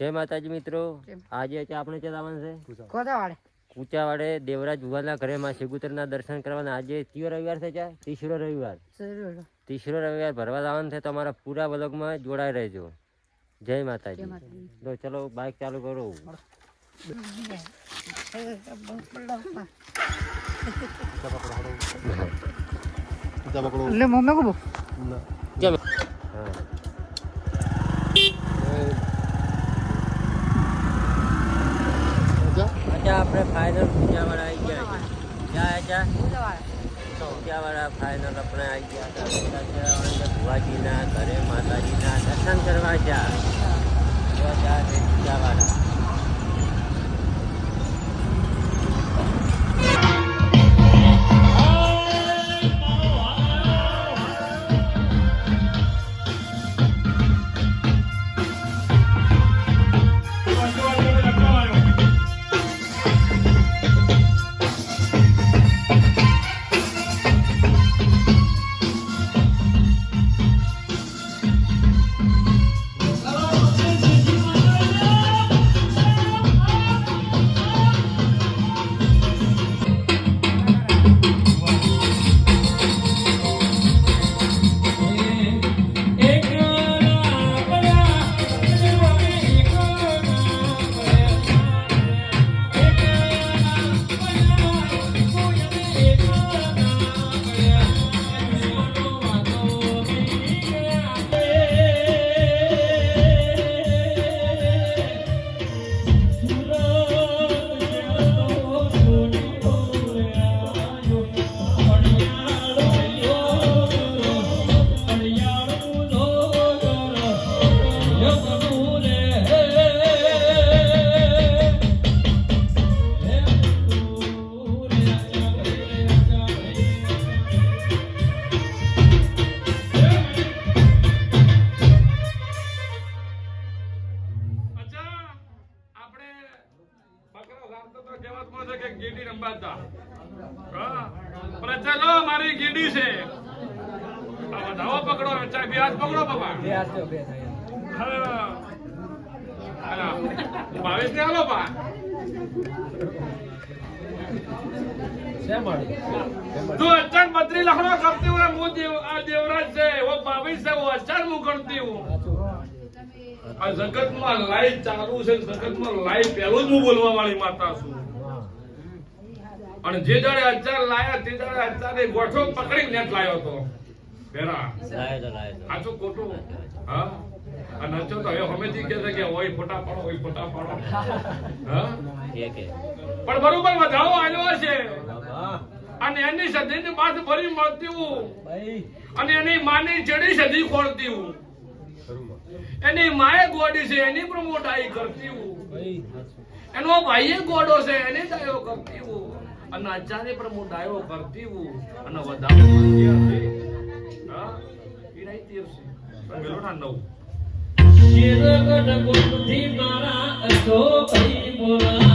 જય માતાજી મિત્રો, આજે આપણે ચલાવવાનું છે કોદાવાડે ઊંચાવાડે દેવરાજ ભુવાના ઘરે માં શિગુતરના દર્શન કરવાના. આજે ત્રીજો રવિવાર છે, ત્રીસરો રવિવાર ભરવા લાવવાનું છે. તો અમારા પૂરા વ્લોગમાં જોડાઈ રહેજો. જય માતાજી. તો ચલો બાઇક ચાલુ કરો. આપણે ફાઇનલ ઊંચાવાળા આવી ગયા છે. ઊંચાવાળા ફાઇનલ આપણે આવી ગયા હતા. ભુવાજીના ઘરે માતાજીના દર્શન કરવા ગયા ઊંચાવાળા. મારી ગીડી છે. ધાવો પકડો, ચાય વ્યાજ પકડો બાબા. ભાવેશ ને હાલો બા. जो अचार बद्री लखनऊ करती हूँ वो देवराज से वो भावेश से वो अचार मुँह करती हूँ. जगत में लाइव चालू से जगत में लाइव पहलो ज बोलवा वाली माता છું. અને જે દાડે અચાર લાયા તે દાડે અચારે ગોઠો પકડી નેટ લાયો તો બેરા આ તો ખોટું. હા અને નચો તો હવે હમેથી કહે છે કે ઓય ફોટા પાડો, ઓય ફોટા પાડો. હા પણ બરોબર વધાવો આવ્યો છે અને એની સદીની બાદ ભરી મળતી હું અને એની માની ચડી સદી ખોલતી હું. એની માએ ગોડી છે એની પ્રમોટ આઈ કરતી હું. એનો ભાઈએ ગોડો છે એની ડાયો કરતી હું અને અચારે પ્રમોટ ડાયો કરતી હું અને વધાવો છે. હા ઈ નહીં તીર છે મેલોના 9 શિરગઢ ગોઠી મારા અશોક બોલા